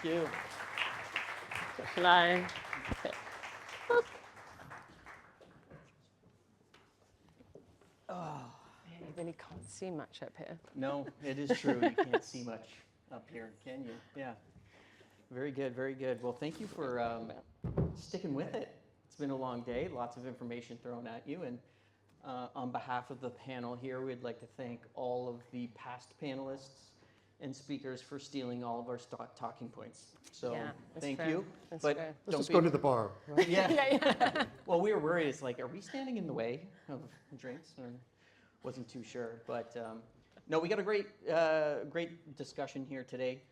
you. Fly. You really can't see much up here. No, it is true. You can't see much up here, can you? Yeah. Very good, very good. Well, thank you for sticking with it. It's been a long day, lots of information thrown at you. And on behalf of the panel here, we'd like to thank all of the past panelists and speakers for stealing all of our talking points. So Yeah, that's thank fair. you. That's But fair. Let's just go to the bar. Right? yeah. Well, we were worried. It's like, are we standing in the way of drinks? Or wasn't too sure. But no, we got a great discussion here today.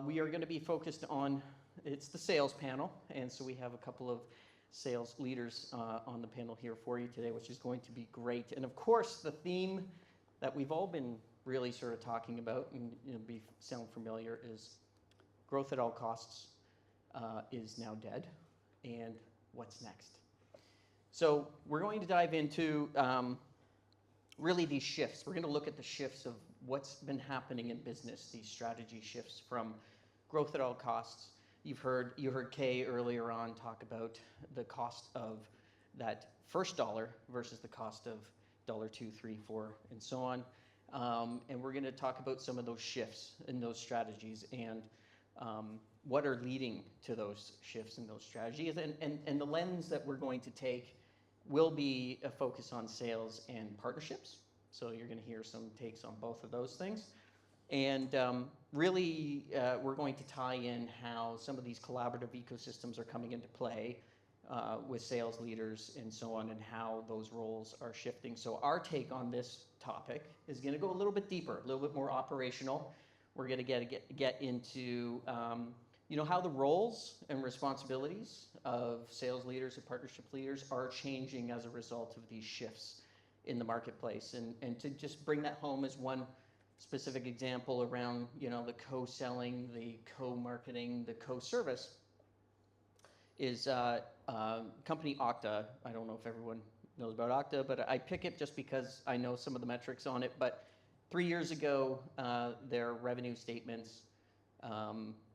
We are going to be focused on, it's the sales panel. And so we have a couple of sales leaders on the panel here for you today, which is going to be great. And of course, the theme that we've all been really sort of talking about and sound familiar is growth at all costs is now dead. And what's next? So we're going to dive into really these shifts. We're going to look at the shifts of what's been happening in business, these strategy shifts from growth at all costs. You heard Kay earlier on talk about the cost of that first dollar versus the cost of $1, $2, $3, $4, and so on. And we're going to talk about some of those shifts in those strategies and what are leading to those shifts in those strategies. And the lens that we're going to take will be a focus on sales and partnerships. So you're going to hear some takes on both of those things. And really, we're going to tie in how some of these collaborative ecosystems are coming into play with sales leaders and so on, and how those roles are shifting. So our take on this topic is going to go a little bit deeper, a little bit more operational. We're going to get into how the roles and responsibilities of sales leaders and partnership leaders are changing as a result of these shifts in the marketplace. And to just bring that home as one specific example around the co-selling, the co-marketing, the co-service is company Okta. I don't know if everyone knows about Okta, but I pick it just because I know some of the metrics on it. But 3 years ago, their revenue statements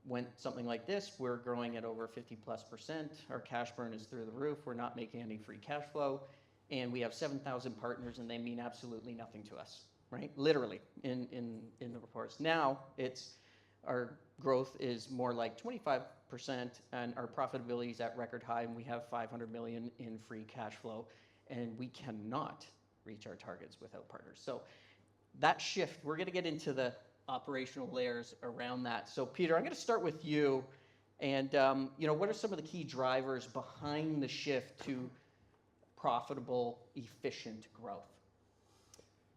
went something like this. We're growing at over 50+%. Our cash burn is through the roof. We're not making any free cash flow. And we have 7,000 partners, and they mean absolutely nothing to us, right? Literally, in the reports. Now, our growth is more like 25%, and our profitability is at record high, and we have $500 million in free cash flow, and we cannot reach our targets without partners. So that shift, we're going to get into the operational layers around that. So Peter, I'm going to start with you, and what are some of the key drivers behind the shift to profitable, efficient growth?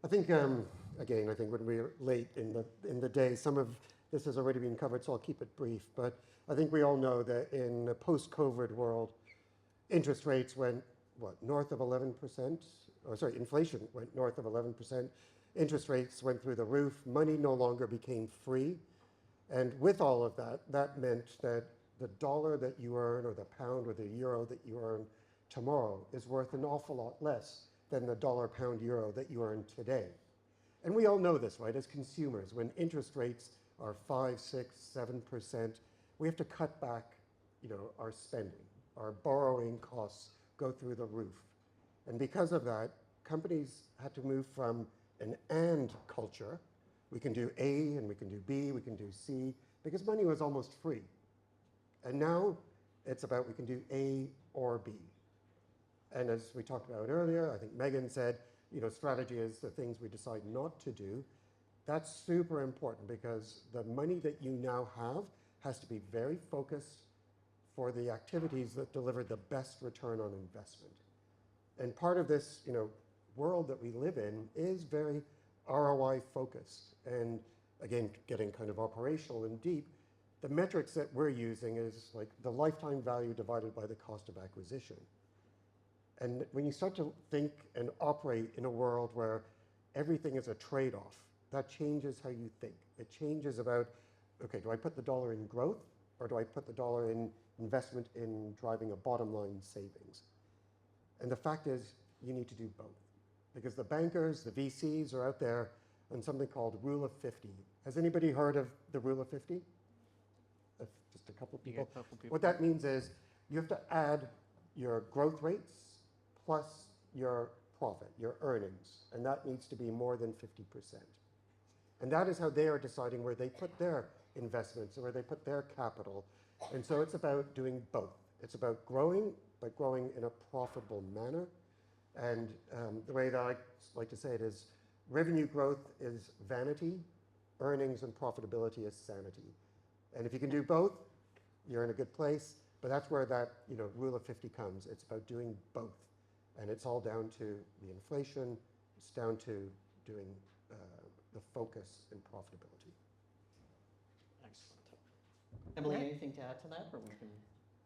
I think, again, I think when we're late in the day, some of this has already been covered, so I'll keep it brief. But I think we all know that in a post-COVID world, interest rates went, north of 11%? Or sorry, inflation went north of 11%. Interest rates went through the roof. Money no longer became free. And with all of that, that meant that the dollar that you earn, or the pound or the euro that you earn tomorrow is worth an awful lot less than the dollar, pound, euro that you earn today. And we all know this, right? As consumers, when interest rates are 5, 6, 7%, we have to cut back, our spending. Our borrowing costs go through the roof. And because of that, companies had to move from an and culture. We can do A and we can do B, we can do C, because money was almost free. And now it's about we can do A or B. And as we talked about earlier, I think Megan said, strategy is the things we decide not to do. That's super important because the money that you now have has to be very focused for the activities that deliver the best return on investment. And part of this, world that we live in is very ROI focused. And again, getting kind of operational and deep, the metrics that we're using is like the lifetime value divided by the cost of acquisition. And when you start to think and operate in a world where everything is a trade-off, that changes how you think. It changes about, okay, do I put the dollar in growth, or do I put the dollar in investment in driving a bottom line savings? And the fact is, you need to do both. Because the bankers, the VCs are out there on something called Rule of 50. Has anybody heard of the Rule of 50? just a couple of You people. get a couple people. What that means is you have to add your growth rates plus your profit, your earnings, and that needs to be more than 50%. And that is how they are deciding where they put their investments or where they put their capital. And so it's about doing both. It's about growing, but growing in a profitable manner. And the way that I like to say it is revenue growth is vanity, earnings and profitability is sanity. And if you can do both, you're in a good place. But that's where that rule of 50 comes. It's about doing both. And it's all down to the inflation. It's down to doing the focus and profitability. Excellent. Emily, anything to add to that? Or we can...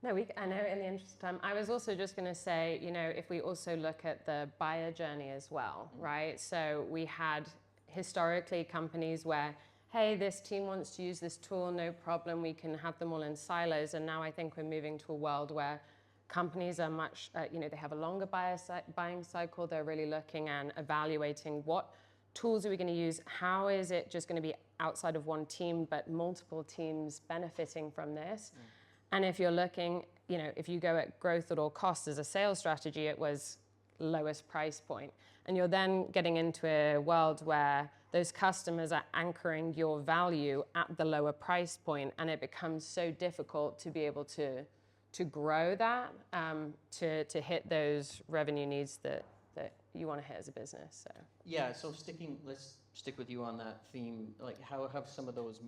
No, I know in the interest of time, I was also just going to say, if we also look at the buyer journey as well, right? So we had historically companies where, hey, this team wants to use this tool, no problem, we can have them all in silos. And now I think we're moving to a world where companies are much, they have a longer buying cycle. They're really looking and evaluating what tools are we going to use? How is it just going to be outside of one team, but multiple teams benefiting from this? And if you're looking, if you go at growth at all costs as a sales strategy, it was lowest price point. And you're then getting into a world where those customers are anchoring your value at the lower price point, and it becomes so difficult to be able to grow that, to hit those revenue needs that you want to hit as a business. So Yeah, so let's stick with you on that theme. Like, how have some of those,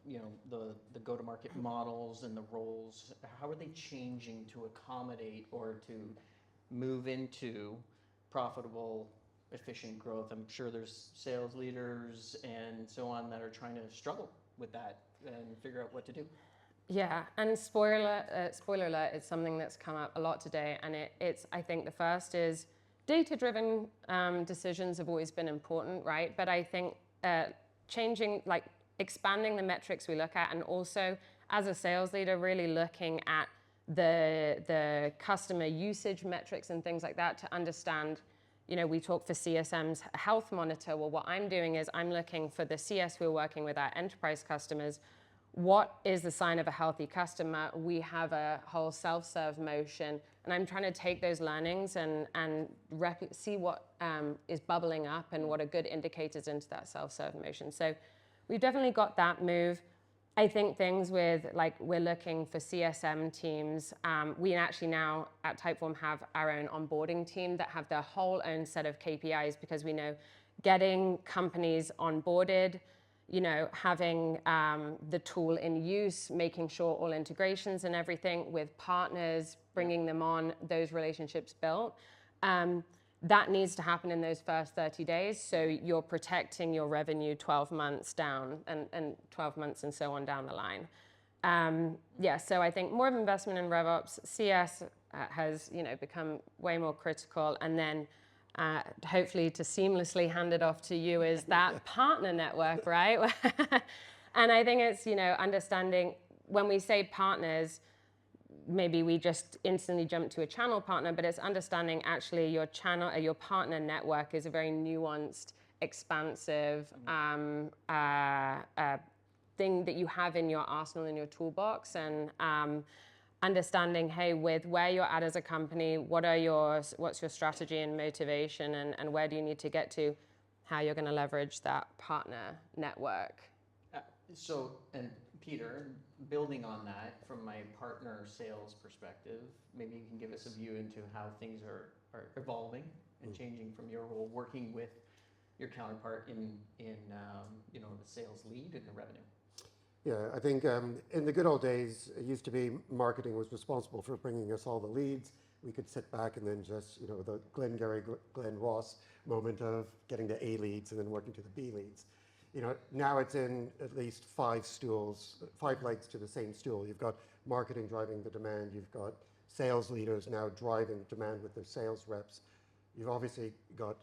the go-to-market models and the roles, how are they changing to accommodate or to move into profitable, efficient growth? I'm sure there's sales leaders and so on that are trying to struggle with that and figure out what to do. Yeah, and spoiler alert, it's something that's come up a lot today, and it's I think the first is data-driven decisions have always been important, right? But I think expanding the metrics we look at, and also as a sales leader, really looking at the customer usage metrics and things like that to understand. We talk for CSM's health monitor. Well, what I'm doing is I'm looking for the CS we're working with our enterprise customers. What is the sign of a healthy customer? We have a whole self-serve motion, and I'm trying to take those learnings and see what is bubbling up and what are good indicators into that self-serve motion. So we've definitely got that move. I think things with, we're looking for CSM teams. We actually now at Typeform have our own onboarding team that have their whole own set of KPIs, because we know getting companies onboarded, having the tool in use, making sure all integrations and everything with partners, bringing them on, those relationships built. That needs to happen in those first 30 days. So you're protecting your revenue 12 months down and 12 months and so on down the line. So I think more of investment in RevOps. CS has, become way more critical. And then hopefully to seamlessly hand it off to you is that partner network, right? And I think it's, understanding when we say partners, maybe we just instantly jump to a channel partner, but it's understanding actually your channel or your partner network is a very nuanced, expansive thing that you have in your arsenal, in your toolbox, and understanding, hey, with where you're at as a company, what's your strategy and motivation, and where do you need to get to, how you're going to leverage that partner network. And Peter, building on that from my partner sales perspective, maybe you can give us a view into how things are evolving and changing from your role working with your counterpart in the sales lead and the revenue. Yeah, I think in the good old days, it used to be marketing was responsible for bringing us all the leads. We could sit back and then just, the Glengarry, Glen Ross moment of getting the A leads and then working to the B leads. Now it's in at least 5 legs to the same stool. You've got marketing driving the demand. You've got sales leaders now driving demand with their sales reps. You've obviously got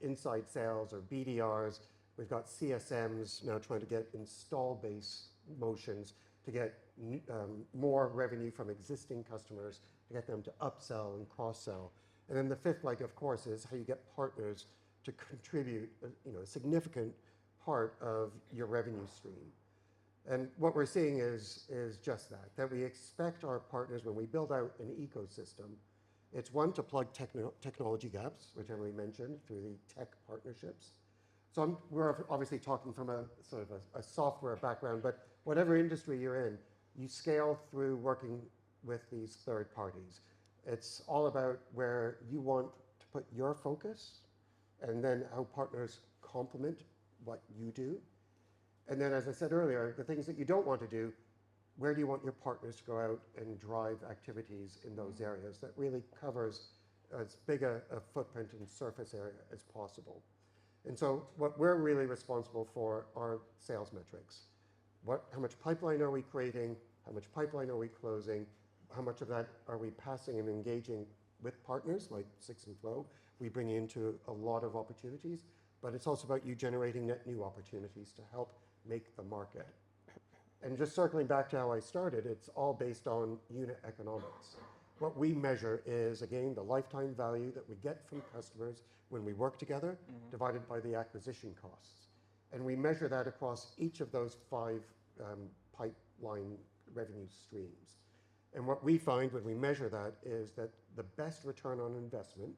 inside sales or BDRs. We've got CSMs now trying to get install base motions to get more revenue from existing customers, to get them to upsell and cross-sell. And then the 5th leg, of course, is how you get partners to contribute a significant part of your revenue stream. And what we're seeing is just that we expect our partners, when we build out an ecosystem, it's one, to plug technology gaps, which Emily mentioned, through the tech partnerships. So we're obviously talking from a sort of a software background, but whatever industry you're in, you scale through working with these third parties. It's all about where you want to put your focus, and then how partners complement what you do. And then, as I said earlier, the things that you don't want to do, where do you want your partners to go out and drive activities in those areas that really covers as big a footprint and surface area as possible. And so what we're really responsible for are sales metrics. How much pipeline are we creating? How much pipeline are we closing? How much of that are we passing and engaging with partners like Six and Flow? We bring into a lot of opportunities, but it's also about you generating net new opportunities to help make the market. And just circling back to how I started, it's all based on unit economics. What we measure is, again, the lifetime value that we get from customers when we work together, divided by the acquisition costs. And we measure that across each of those 5 pipeline revenue streams. And what we find when we measure that is that the best return on investment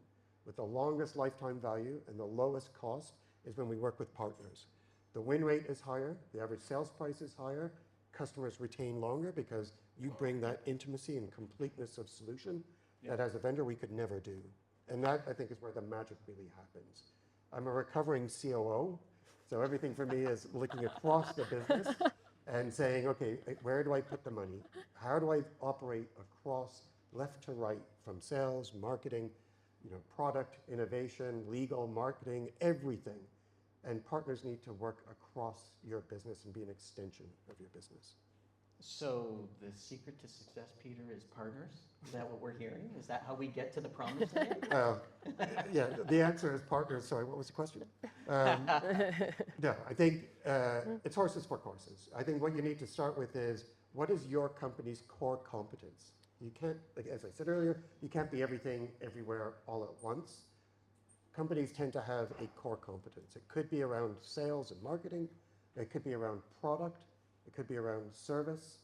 with the longest lifetime value and the lowest cost is when we work with partners. The win rate is higher, the average sales price is higher, customers retain longer because you bring that intimacy and completeness of solution that as a vendor we could never do. And that, I think, is where the magic really happens. I'm a recovering COO, so everything for me is looking across the business and saying, okay, where do I put the money? How do I operate across left to right, from sales, marketing, product, innovation, legal, marketing, everything. And partners need to work across your business and be an extension of your business. So the secret to success, Peter, is partners? Is that what we're hearing? Is that how we get to the promised land? Yeah, the answer is partners. Sorry, what was the question? No, I think it's horses for courses. I think what you need to start with is, what is your company's core competence? You can't, like, as I said earlier, you can't be everything everywhere all at once. Companies tend to have a core competence. It could be around sales and marketing. It could be around product. It could be around service.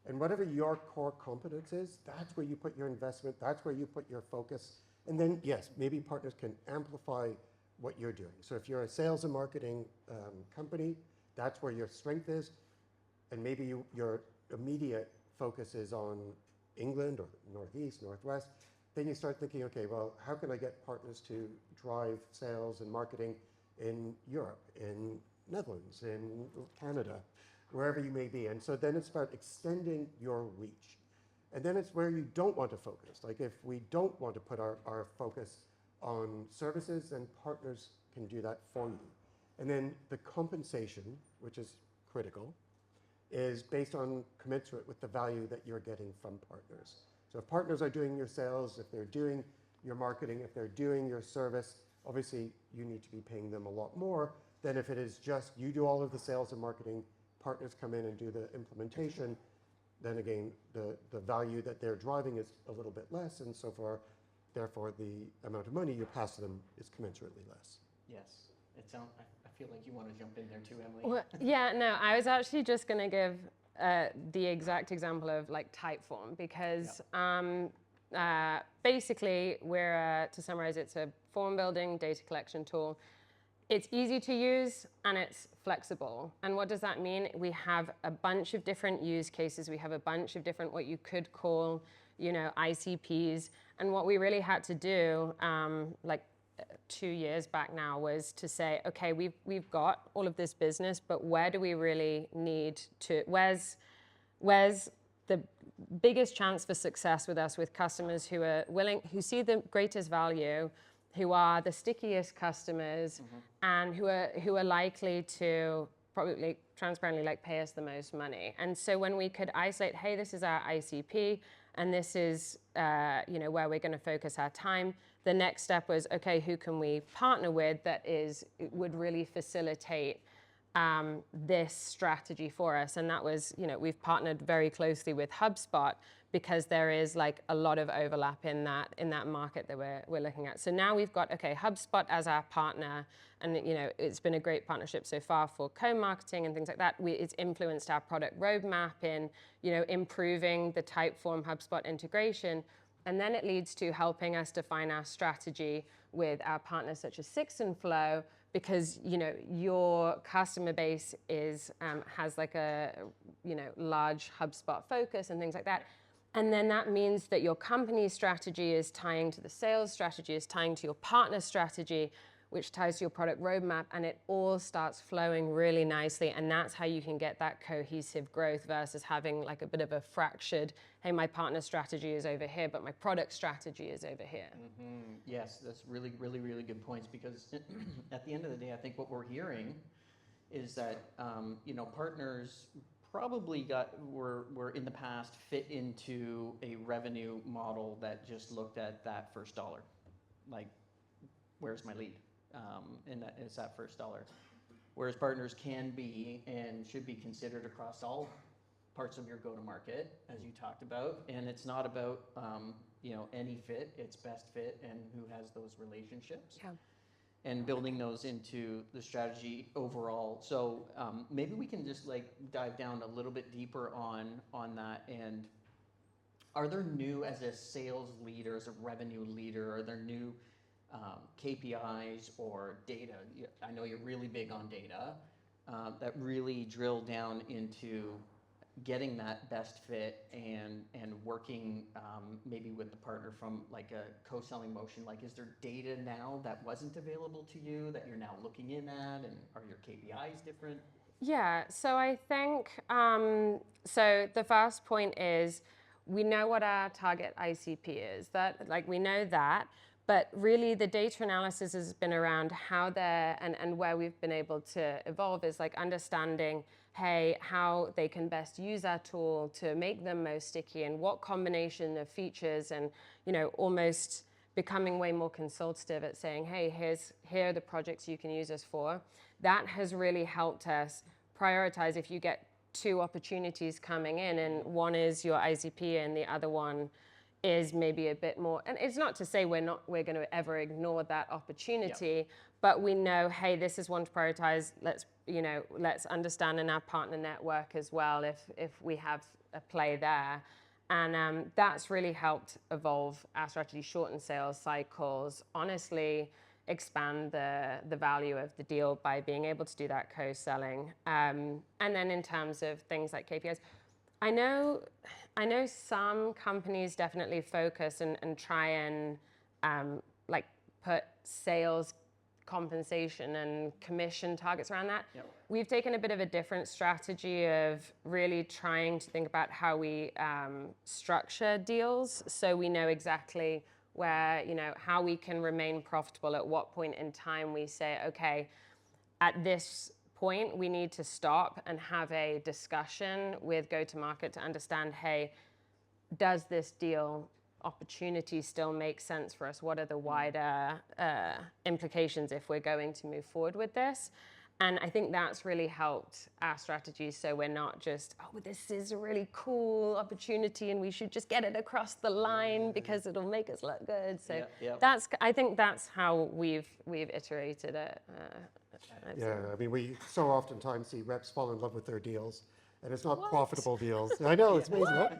And whatever your core competence is, that's where you put your investment. That's where you put your focus. And then, yes, maybe partners can amplify what you're doing. So if you're a sales and marketing company, that's where your strength is. And maybe your immediate focus is on England or Northeast, Northwest. Then you start thinking, okay, well, how can I get partners to drive sales and marketing in Europe, in Netherlands, in Canada, wherever you may be. And so then it's about extending your reach. And then it's where you don't want to focus. Like if we don't want to put our focus on services, then partners can do that for you. And then the compensation, which is critical, is based on commensurate with the value that you're getting from partners. So if partners are doing your sales, if they're doing your marketing, if they're doing your service, obviously you need to be paying them a lot more than if it is just you do all of the sales and marketing, partners come in and do the implementation. Then again, the value that they're driving is a little bit less, and so far, therefore, the amount of money you pass to them is commensurately less. Yes. I feel like you want to jump in there too, Emily. Well, yeah, no, I was actually just going to give the exact example of like Typeform, because basically we're, to summarize, it's a form building data collection tool. It's easy to use and it's flexible. And what does that mean? We have a bunch of different use cases. We have a bunch of different, what you could call, ICPs. And what we really had to do, 2 years back now, was to say, okay, we've got all of this business, but where do we really need to, where's the biggest chance for success with us, with customers who are willing, who see the greatest value, who are the stickiest customers, and who are likely to probably transparently pay us the most money. And so when we could isolate, hey, this is our ICP, and this is where we're going to focus our time, the next step was, okay, who can we partner with that would really facilitate this strategy for us? And that was, we've partnered very closely with HubSpot, because there is like a lot of overlap in that market that we're looking at. So now we've got, okay, HubSpot as our partner, and it's been a great partnership so far for co-marketing and things like that. It's influenced our product roadmap in improving the Typeform HubSpot integration, and then it leads to helping us define our strategy with our partners such as Six and Flow, because your customer base has like a large HubSpot focus and things like that. And then that means that your company's strategy is tying to the sales strategy, is tying to your partner strategy, which ties to your product roadmap, and it all starts flowing really nicely. And that's how you can get that cohesive growth versus having like a bit of a fractured, hey, my partner strategy is over here, but my product strategy is over here. Mm-hmm. Yes, that's really, really, really good points, because at the end of the day, I think what we're hearing is that partners probably were in the past fit into a revenue model that just looked at that first dollar, like, where's my lead, and that is that first dollar. Whereas partners can be and should be considered across all parts of your go-to-market, as you talked about, and it's not about any fit, it's best fit and who has those relationships. Yeah. And building those into the strategy overall. So maybe we can just like dive down a little bit deeper on that. And are there new, as a sales leader, as a revenue leader, are there new KPIs or data? I know you're really big on data that really drill down into getting that best fit and working maybe with the partner from like a co-selling motion. Like, is there data now that wasn't available to you that you're now looking in at, and are your KPIs different? Yeah, so I think, so the first point is we know what our target ICP is. That, like, we know that, but really the data analysis has been around how they're, and where we've been able to evolve is like understanding, hey, how they can best use our tool to make them most sticky, and what combination of features, and almost becoming way more consultative at saying, hey, here are the projects you can use us for. That has really helped us prioritize. If you get two opportunities coming in, and one is your ICP and the other one is maybe a bit more, and it's not to say we're going to ever ignore that opportunity, but we know, hey, this is one to prioritize. Let's understand in our partner network as well if we have a play there. And that's really helped evolve our strategy, shorten sales cycles, honestly expand the value of the deal by being able to do that co-selling. And then in terms of things like KPIs, I know some companies definitely focus and try and like put sales compensation and commission targets around that. Yep. We've taken a bit of a different strategy of really trying to think about how we structure deals, so we know exactly where, how we can remain profitable, at what point in time we say, okay, at this point we need to stop and have a discussion with go-to-market to understand, hey, does this deal opportunity still make sense for us? What are the wider implications if we're going to move forward with this? And I think that's really helped our strategy, so we're not just, oh, this is a really cool opportunity and we should just get it across the line because it'll make us look good. So I think that's how we've iterated it. Yeah, I mean, we so oftentimes see reps fall in love with their deals, and it's not profitable deals. I know, it's amazing.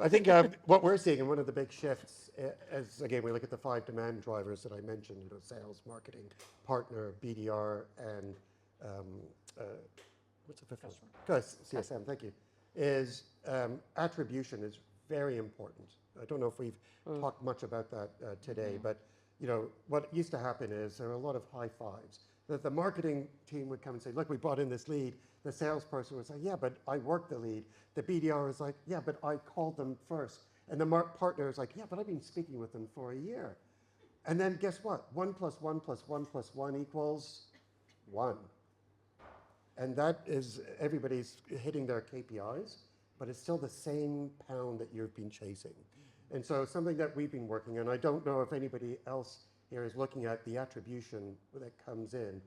I think what we're seeing, and one of the big shifts, as again, we look at the 5 demand drivers that I mentioned, sales, marketing, partner, BDR, and what's the fifth one? CSM, thank you. Is attribution is very important. I don't know if we've talked much about that today, but what used to happen is there were a lot of high fives. The marketing team would come and say, look, we brought in this lead. The salesperson would say, yeah, but I worked the lead. The BDR is like, yeah, but I called them first. And the partner is like, yeah, but I've been speaking with them for a year. And then guess what? 1 + 1 + 1 + 1 = 1. And that is, everybody's hitting their KPIs, but it's still the same pound that you've been chasing. And so something that we've been working on, I don't know if anybody else here is looking at the attribution that comes in,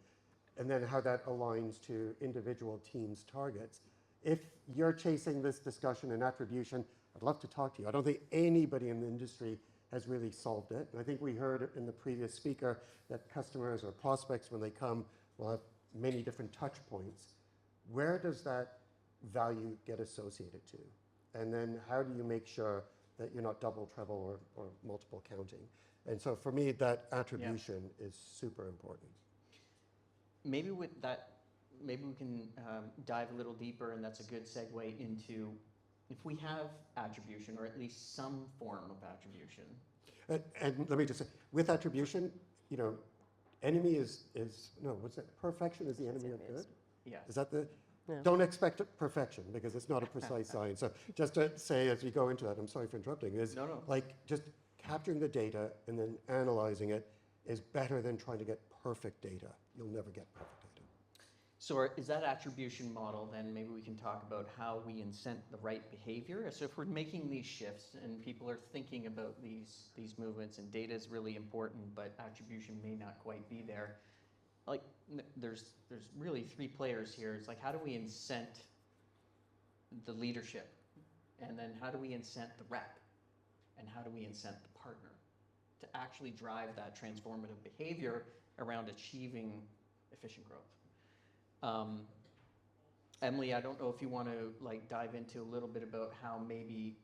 and then how that aligns to individual teams' targets. If you're chasing this discussion and attribution, I'd love to talk to you. I don't think anybody in the industry has really solved it. And I think we heard in the previous speaker that customers or prospects, when they come, will have many different touch points. Where does that value get associated to? And then how do you make sure that you're not double, treble, or multiple counting? And so for me, that attribution is super important. Maybe with that, maybe we can dive a little deeper, and that's a good segue into if we have attribution, or at least some form of attribution. And let me just say, with attribution, you know, enemy is no, what's that? Perfection is the enemy of good? Yeah. Is that the? Yeah. Don't expect perfection, because it's not a precise science. So just to say, as we go into that, I'm sorry for interrupting, is No. like just capturing the data and then analyzing it is better than trying to get perfect data. You'll never get perfect data. So is that attribution model, then maybe we can talk about how we incent the right behavior. So if we're making these shifts and people are thinking about these movements, and data is really important, but attribution may not quite be there. Like there's really three players here. It's like, how do we incent the leadership? And then how do we incent the rep? And how do we incent the partner to actually drive that transformative behavior around achieving efficient growth? Emily, I don't know if you want to like dive into a little bit about how maybe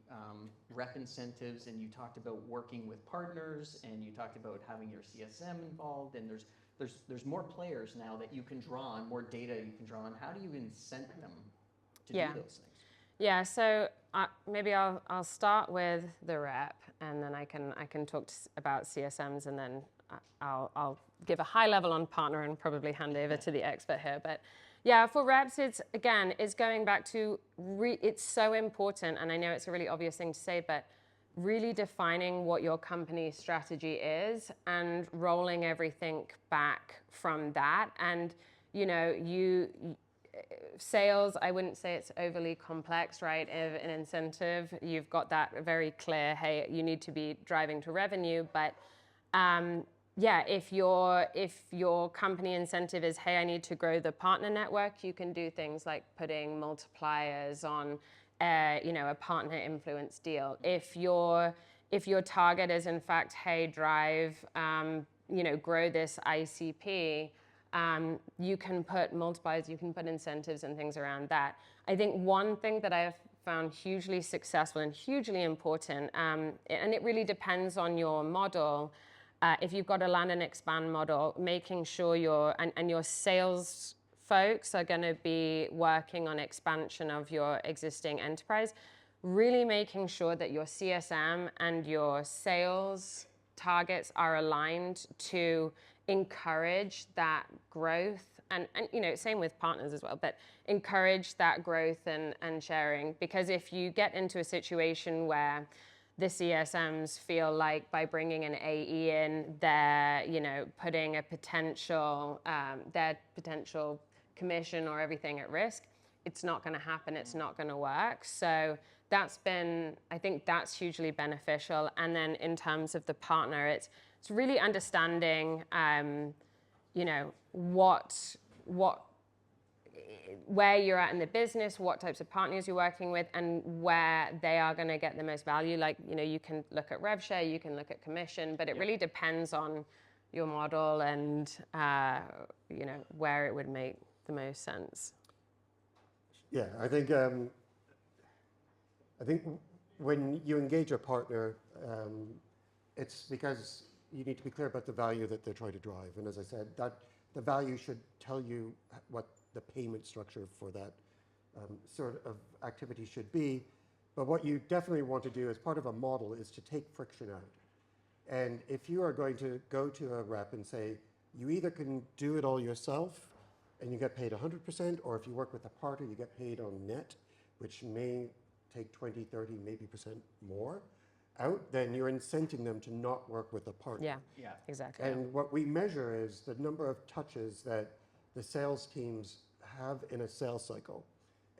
rep incentives, and you talked about working with partners, and you talked about having your CSM involved, and there's more players now that you can draw on, more data you can draw on. How do you incent them to do those things? Yeah, so maybe I'll start with the rep, and then I can talk about CSMs, and then I'll give a high level on partner and probably hand over to the expert here. But yeah, for reps, it's going back to it's so important, and I know it's a really obvious thing to say, but really defining what your company's strategy is and rolling everything back from that. And you know, sales, I wouldn't say it's overly complex, right? If an incentive, you've got that very clear, hey, you need to be driving to revenue. But yeah, if your company incentive is, hey, I need to grow the partner network, you can do things like putting multipliers on, a partner influence deal. If your target is in fact, hey, drive, grow this ICP, you can put multipliers, you can put incentives and things around that. I think one thing that I've found hugely successful and hugely important, and it really depends on your model. If you've got a land and expand model, making sure your sales folks are going to be working on expansion of your existing enterprise, really making sure that your CSM and your sales targets are aligned to encourage that growth, and same with partners as well, but encourage that growth and sharing. Because if you get into a situation where the CSMs feel like by bringing an AE in, they're putting a potential their potential commission or everything at risk, it's not going to happen. It's not going to work. So I think that's hugely beneficial. And then in terms of the partner, it's really understanding, where you're at in the business, what types of partners you're working with, and where they are going to get the most value. Like, you can look at rev share, you can look at commission, but it really depends on your model and, where it would make the most sense. Yeah, I think when you engage a partner, it's because you need to be clear about the value that they're trying to drive. And as I said, that the value should tell you what the payment structure for that sort of activity should be. But what you definitely want to do as part of a model is to take friction out. And if you are going to go to a rep and say, you either can do it all yourself and you get paid 100%, or if you work with a partner, you get paid on net, which may take 20, 30, maybe % more out, then you're incenting them to not work with a partner. Yeah, exactly. And what we measure is the number of touches that the sales teams have in a sales cycle.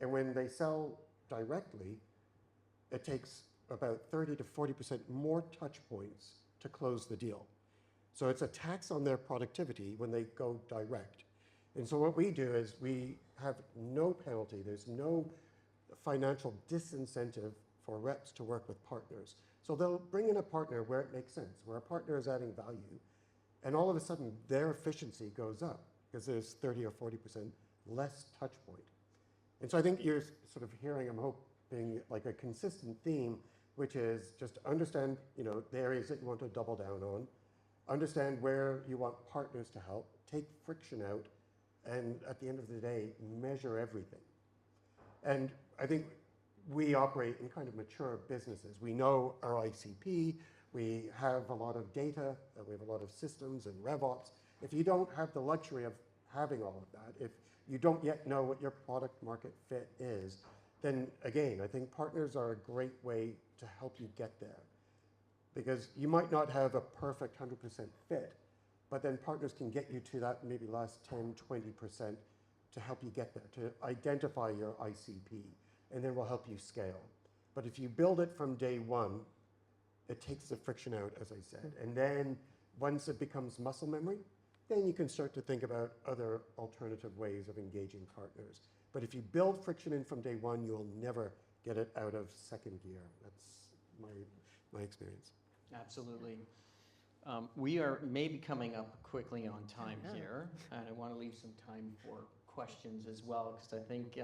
And when they sell directly, it takes about 30 to 40% more touch points to close the deal. So it's a tax on their productivity when they go direct. And so what we do is we have no penalty. There's no financial disincentive for reps to work with partners. So they'll bring in a partner where it makes sense, where a partner is adding value, and all of a sudden their efficiency goes up because there's 30 or 40% less touch point. And so I think you're sort of hearing, I'm hoping, like a consistent theme, which is just understand, the areas that you want to double down on, understand where you want partners to help, take friction out, and at the end of the day, measure everything. And I think we operate in kind of mature businesses. We know our ICP, we have a lot of data, we have a lot of systems and RevOps. If you don't have the luxury of having all of that, if you don't yet know what your product market fit is, then again, I think partners are a great way to help you get there. Because you might not have a perfect 100% fit, but then partners can get you to that maybe last 10, 20% to help you get there, to identify your ICP, and then will help you scale. But if you build it from day one, it takes the friction out, as I said. And then once it becomes muscle memory, then you can start to think about other alternative ways of engaging partners. But if you build friction in from day one, you'll never get it out of second gear. That's my experience. Absolutely. We are maybe coming up quickly on time here, and I want to leave some time for questions as well, because I think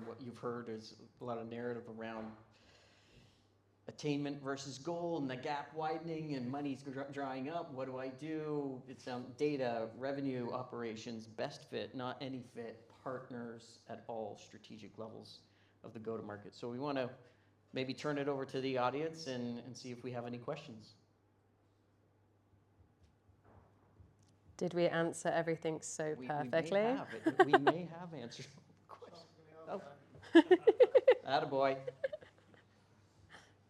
what you've heard is a lot of narrative around attainment versus goal and the gap widening and money's drying up. What do I do? It's data, revenue, operations, best fit, not any fit, partners at all strategic levels of the go-to-market. So we want to maybe turn it over to the audience and see if we have any questions. Did we answer everything so perfectly? We may have answered questions. Oh. Attaboy.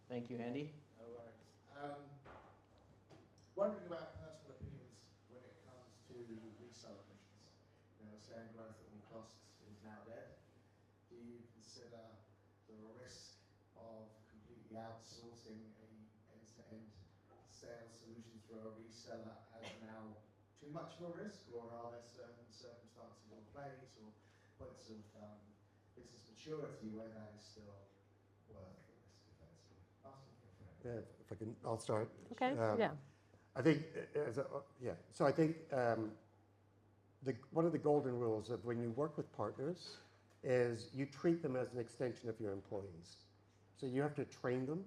Thank you, Andy. No worries. Wondering about personal opinions when it comes to reseller missions. Saying growth at all costs is now dead. Do you consider the risk of completely outsourcing a end-to-end sales solution through a reseller as now too much of a risk, or are there certain circumstances or plays or points of business maturity where that is still worth the risk effectively? Yeah, if I can, I'll start. Okay, yeah. I think, so I think one of the golden rules of when you work with partners is you treat them as an extension of your employees. So you have to train them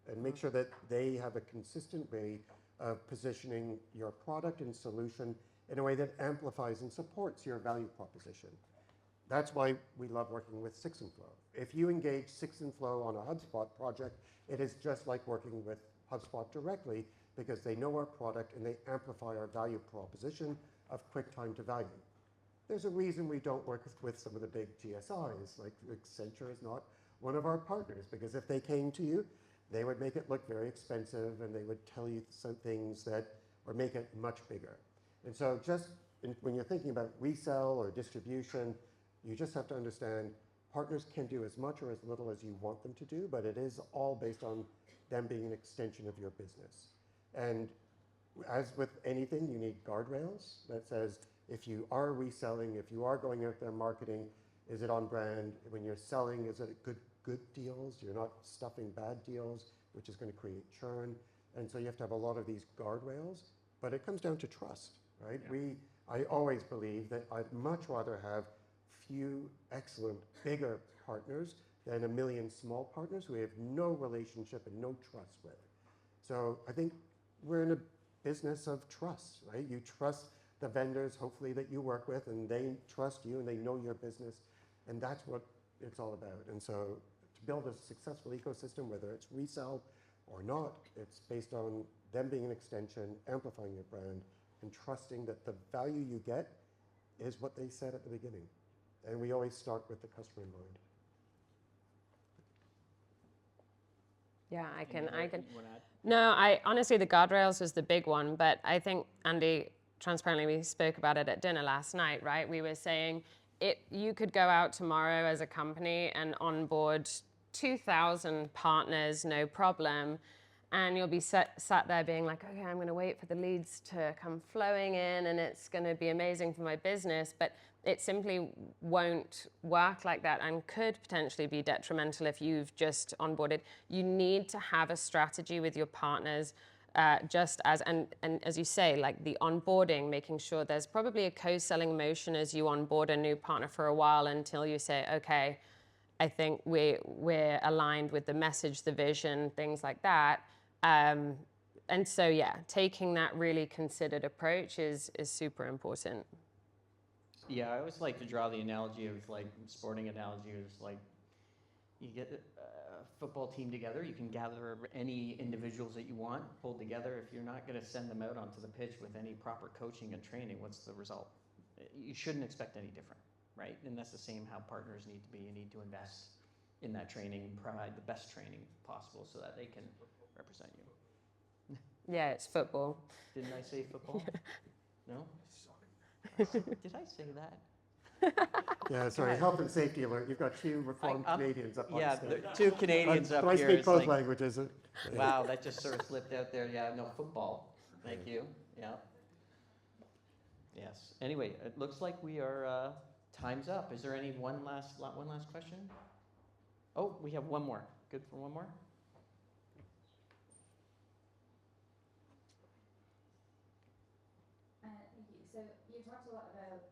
and make sure that they have a consistent way of positioning your product and solution in a way that amplifies and supports your value proposition. That's why we love working with Six and Flow. If you engage Six and Flow on a HubSpot project, it is just like working with HubSpot directly, because they know our product and they amplify our value proposition of quick time to value. There's a reason we don't work with some of the big GSIs, like Accenture is not one of our partners, because if they came to you, they would make it look very expensive and they would tell you some things that, or make it much bigger. And so when you're thinking about resell or distribution, you just have to understand partners can do as much or as little as you want them to do, but it is all based on them being an extension of your business. And as with anything, you need guardrails that says, if you are reselling, if you are going out there marketing, is it on brand? When you're selling, is it good deals? You're not stuffing bad deals, which is going to create churn. And so you have to have a lot of these guardrails, but it comes down to trust, right? Yeah. I always believe that I'd much rather have few excellent bigger partners than a million small partners who we have no relationship and no trust with. So I think we're in a business of trust, right? You trust the vendors, hopefully, that you work with, and they trust you and they know your business, and that's what it's all about. And so to build a successful ecosystem, whether it's resell or not, it's based on them being an extension, amplifying your brand, and trusting that the value you get is what they said at the beginning. And we always start with the customer in mind. Yeah, I can. No, honestly, the guardrails was the big one, but I think, Andy, transparently, we spoke about it at dinner last night, right? We were saying you could go out tomorrow as a company and onboard 2,000 partners, no problem. and you'll be sat there being like, okay, I'm going to wait for the leads to come flowing in and it's going to be amazing for my business. But it simply won't work like that and could potentially be detrimental if you've just onboarded. You need to have a strategy with your partners, just as, and as you say, like the onboarding, making sure there's probably a co-selling motion as you onboard a new partner for a while until you say, okay, I think we're aligned with the message, the vision, things like that. And so, yeah, taking that really considered approach is super important. Yeah, I always like to draw the analogy of like sporting analogy is like you get a football team together, you can gather any individuals that you want, pulled together. If you're not going to send them out onto the pitch with any proper coaching and training, what's the result? You shouldn't expect any different, right? And that's the same how partners need to be. You need to invest in that training and provide the best training possible so that they can represent you. Yeah, it's football. Didn't I say football? No? Did I say that? Yeah, sorry, health and safety alert. You've got two reformed Canadians up on Yeah, stage. two Canadians up I here. speak It's both like, languages. wow, that just sort of slipped out there. Yeah, no, football. Thank you. Yeah. Yes. Anyway, it looks like we are, time's up. Is there any one last question? Oh, we have one more. Good for one more? Thank you. So you talked a lot about,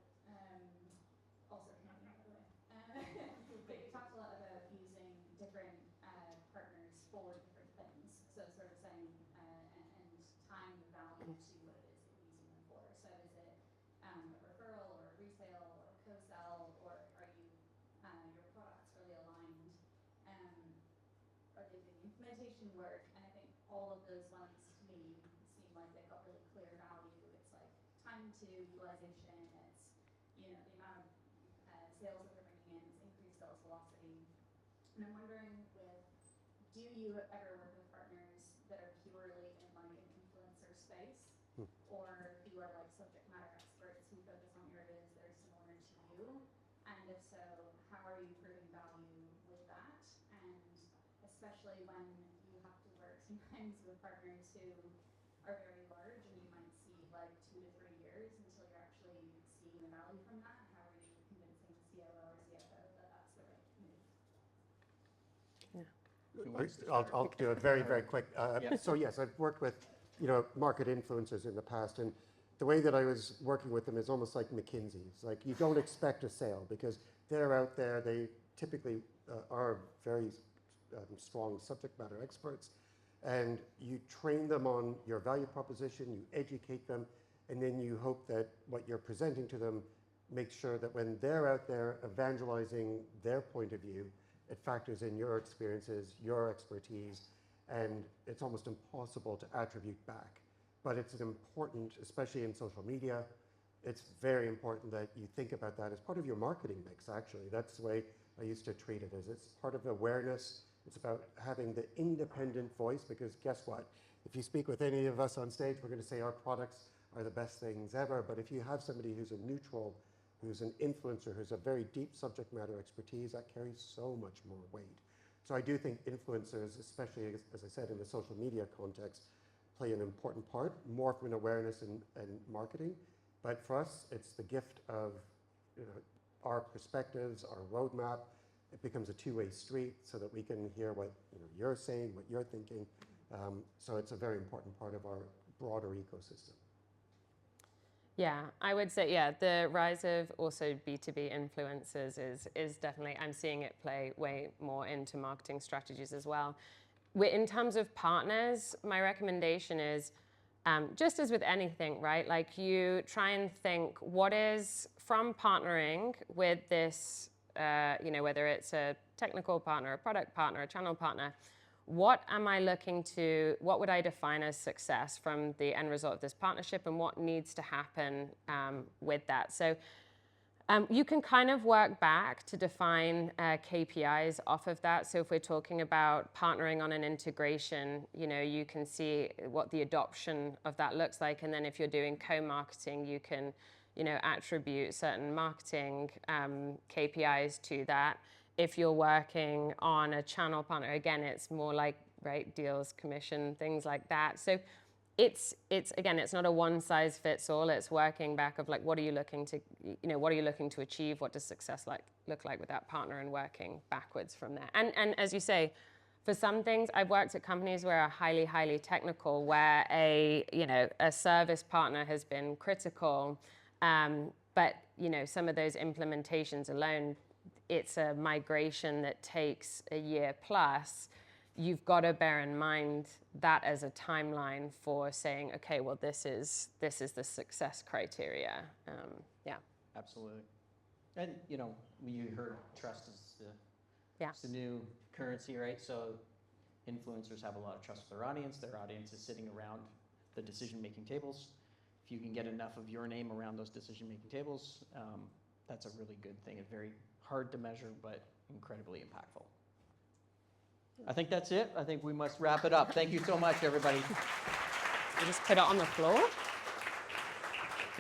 also not by the way, but you talked a lot about using different partners for different things. So sort of saying and tying the value to what it is that you're using them for. So is it a referral or a resale or a co-sell, or are you your products really aligned? Are they doing implementation work? And I think all of those ones to me seem like they've got really clear value. It's like time to utilization, it's, you know, the amount of sales that they're bringing in, it's increased sales velocity. And I'm wondering do you ever work with partners that are purely in like an influencer space, or who are like subject matter experts who focus on areas that are similar to you? And if so, how are you proving value with that? And especially when you have to work sometimes with partners who are very large and you might see like 2 to 3 years until you're actually seeing the value from that. How are you convincing the COO or CFO that that's the right move? I'll do it very, very quick. Yeah. So yes, I've worked with, market influencers in the past, and the way that I was working with them is almost like McKinsey's. Like, you don't expect a sale because they're out there. They typically are very strong subject matter experts, and you train them on your value proposition, you educate them, and then you hope that what you're presenting to them makes sure that when they're out there evangelizing their point of view, it factors in your experiences, your expertise, and it's almost impossible to attribute back. But it's an important, especially in social media, it's very important that you think about that as part of your marketing mix, actually. That's the way I used to treat it, as it's part of awareness. It's about having the independent voice, because guess what? If you speak with any of us on stage, we're going to say our products are the best things ever. But if you have somebody who's a neutral, who's an influencer, who's a very deep subject matter expertise, that carries so much more weight. So I do think influencers, especially, as I said, in the social media context, play an important part, more from an awareness and marketing. But for us, it's the gift of our perspectives, our roadmap. It becomes a two-way street so that we can hear what you're saying, what you're thinking. So it's a very important part of our broader ecosystem. Yeah, I would say, the rise of also B2B influencers is definitely, I'm seeing it play way more into marketing strategies as well. In terms of partners, my recommendation is, just as with anything, right? Like, you try and think, what is, from partnering with this, whether it's a technical partner, a product partner, a channel partner, what would I define as success from the end result of this partnership, and what needs to happen with that? So you can kind of work back to define KPIs off of that. So if we're talking about partnering on an integration, you can see what the adoption of that looks like. And then if you're doing co-marketing, you can, attribute certain marketing KPIs to that. If you're working on a channel partner, again, it's more like right? Deals, commission, things like that. So it's again, it's not a one size fits all. It's working back of like, what are you looking to, what are you looking to achieve? What does success look like with that partner, and working backwards from there. And as you say, for some things, I've worked at companies where are highly, highly technical, where a service partner has been critical, but some of those implementations alone, it's a migration that takes a year plus. You've got to bear in mind that as a timeline for saying, okay, well, this is the success criteria. Yeah. Absolutely. And, you heard trust is it's the new currency, right? So influencers have a lot of trust with their audience. Their audience is sitting around the decision-making tables. If you can get enough of your name around those decision-making tables, that's a really good thing. It's very hard to measure, but incredibly impactful. I think that's it. I think we must wrap it up. Thank you so much, everybody. You just put it on the floor.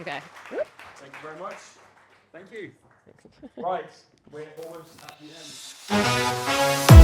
Okay. Thank you very much. Thank you. Right, we're almost at the end.